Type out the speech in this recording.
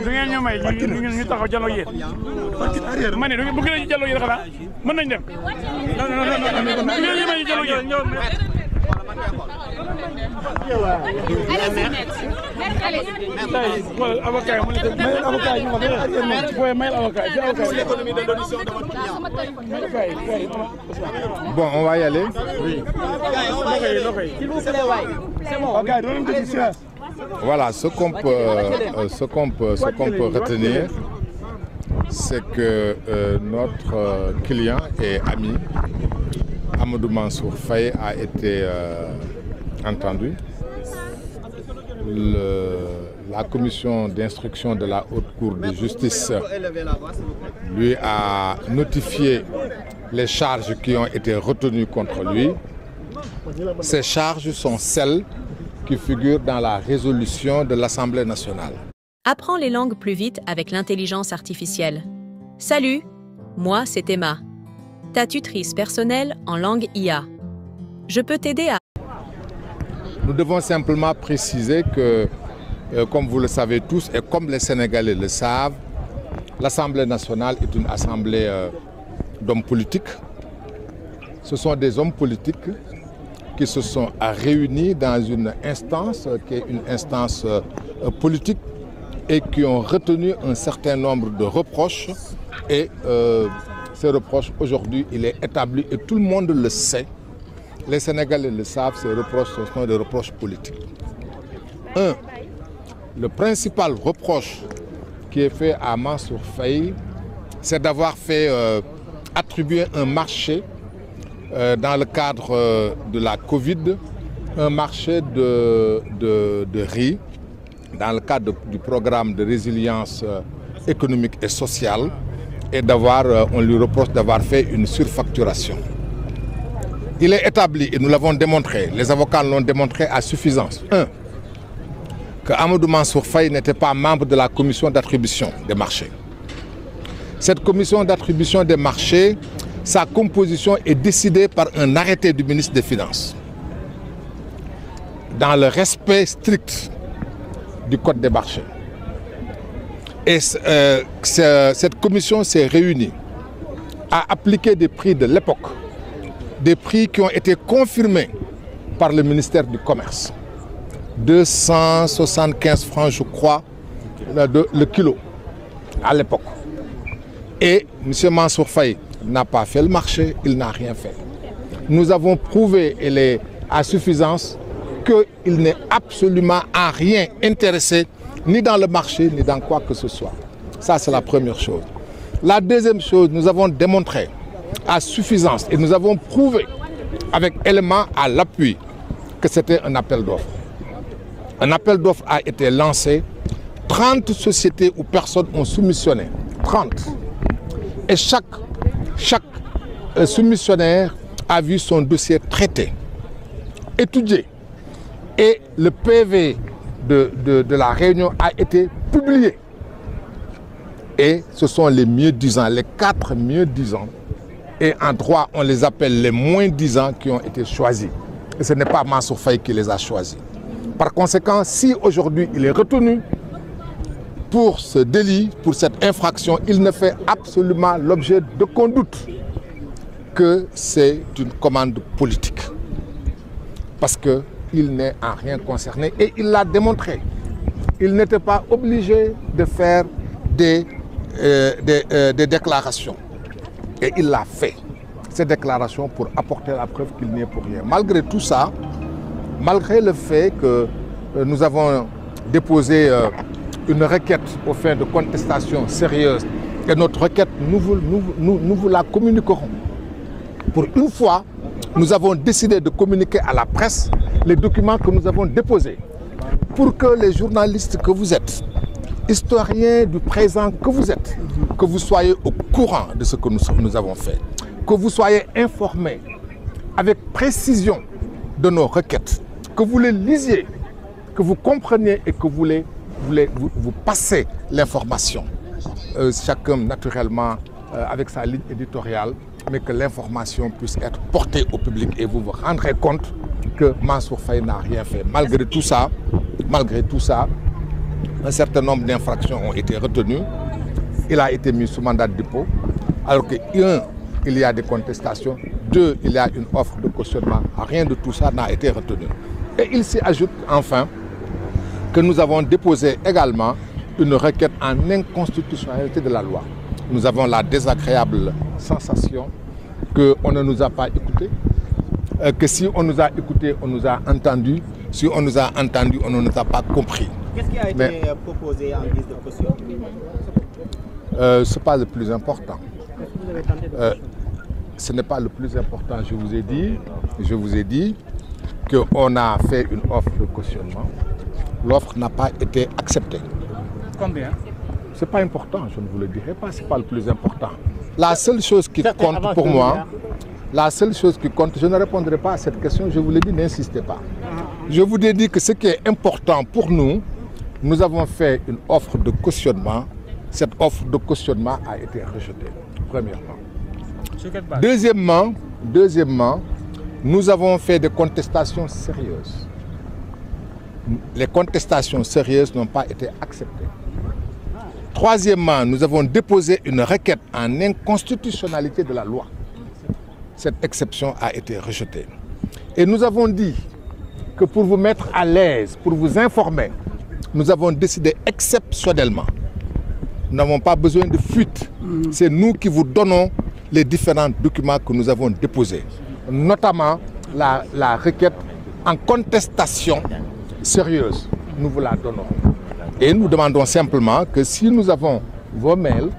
du ngeen ñu may ñu taxaw jàlloo yéen ma ne bu ngeen ñu jàlloo yéen xanaa mën nañ dem non non non du ngeen ñu may ñu jàlloo yéen avocat mu ne avocat ñu ko may avocat Bon, on va y aller. Oui. Voilà, ce qu'on peut retenir, c'est que notre client et ami Amadou Mansour Faye a été entendu. La commission d'instruction de la Haute Cour de justice lui a notifié les charges qui ont été retenues contre lui. Ces charges sont celles qui figurent dans la résolution de l'Assemblée nationale. Apprends les langues plus vite avec l'intelligence artificielle. Salut, moi c'est Emma, ta tutrice personnelle en langue IA. Je peux t'aider à... Nous devons simplement préciser que, comme vous le savez tous et comme les Sénégalais le savent, l'Assemblée nationale est une assemblée d'hommes politiques. Ce sont des hommes politiques qui se sont réunis dans une instance qui est une instance politique et qui ont retenu un certain nombre de reproches. Et ces reproches, aujourd'hui, il est établi et tout le monde le sait. Les Sénégalais le savent, ces reproches ce sont des reproches politiques. Le principal reproche qui est fait à Mansour Faye, c'est d'avoir fait attribuer un marché dans le cadre de la Covid, un marché de riz, dans le cadre du programme de résilience économique et sociale, et on lui reproche d'avoir fait une surfacturation. Il est établi, et nous l'avons démontré, les avocats l'ont démontré à suffisance. Que Amadou Mansour Faye n'était pas membre de la commission d'attribution des marchés. Cette commission d'attribution des marchés, sa composition est décidée par un arrêté du ministre des Finances. Dans le respect strict du code des marchés. Et cette commission s'est réunie à appliquer des prix de l'époque. Des prix qui ont été confirmés par le ministère du Commerce. 275 francs, je crois, le kilo à l'époque. Et M. Mansour Faye n'a pas fait le marché, il n'a rien fait. Nous avons prouvé, et est à suffisance, qu'il n'est absolument à rien intéressé, ni dans le marché, ni dans quoi que ce soit. Ça, c'est la première chose. La deuxième chose, nous avons démontré à suffisance et nous avons prouvé avec éléments à l'appui que c'était un appel d'offres. Un appel d'offres a été lancé, 30 sociétés ou personnes ont soumissionné, 30. Et chaque soumissionnaire a vu son dossier traité, étudié. Et le PV de la réunion a été publié. Et ce sont les mieux disants, les 4 mieux disants. Et en droit, on les appelle les moins disants qui ont été choisis. Et ce n'est pas Mansour Faye qui les a choisis. Par conséquent, si aujourd'hui il est retenu pour ce délit, pour cette infraction, il ne fait absolument l'objet d'aucun doute que c'est une commande politique. Parce qu'il n'est en rien concerné et il l'a démontré. Il n'était pas obligé de faire des déclarations. Et il l'a fait, ces déclarations, pour apporter la preuve qu'il n'y est pour rien. Malgré tout ça, malgré le fait que nous avons déposé une requête aux fins de contestation sérieuse, et notre requête, nous vous la communiquerons. Pour une fois, nous avons décidé de communiquer à la presse les documents que nous avons déposés pour que les journalistes que vous êtes, historiens du présent que vous êtes, que vous soyez au courant de ce que nous avons fait, que vous soyez informés avec précision de nos requêtes, que vous les lisiez, que vous compreniez et que vous passez l'information. Chacun naturellement avec sa ligne éditoriale, mais que l'information puisse être portée au public et vous vous rendrez compte que Mansour Faye n'a rien fait. Malgré tout ça, un certain nombre d'infractions ont été retenues. Il a été mis sous mandat de dépôt. Alors que, un, il y a des contestations. Deux, il y a une offre de cautionnement. Rien de tout ça n'a été retenu. Et il s'y ajoute enfin que nous avons déposé également une requête en inconstitutionnalité de la loi. Nous avons la désagréable sensation qu'on ne nous a pas écoutés, que si on nous a écoutés, on nous a entendus. Si on nous a entendus, on ne nous a pas compris. Qu'est-ce qui a été proposé en guise de caution? Ce n'est pas le plus important. Ce n'est pas le plus important. Je vous ai dit qu'on a fait une offre de cautionnement. L'offre n'a pas été acceptée. Combien? Ce n'est pas important, je ne vous le dirai pas, ce n'est pas le plus important. La seule chose qui compte pour moi, la seule chose qui compte, je ne répondrai pas à cette question, je vous l'ai dit, n'insistez pas. Je vous ai dit que ce qui est important pour nous, nous avons fait une offre de cautionnement. Cette offre de cautionnement a été rejetée, premièrement. Deuxièmement, nous avons fait des contestations sérieuses. Les contestations sérieuses n'ont pas été acceptées. Troisièmement, nous avons déposé une requête en inconstitutionnalité de la loi. Cette exception a été rejetée. Et nous avons dit que pour vous mettre à l'aise, pour vous informer, nous avons décidé exceptionnellement. Nous n'avons pas besoin de fuite. C'est nous qui vous donnons les différents documents que nous avons déposés, notamment la requête en contestation sérieuse. Nous vous la donnons. Et nous demandons simplement que si nous avons vos mails,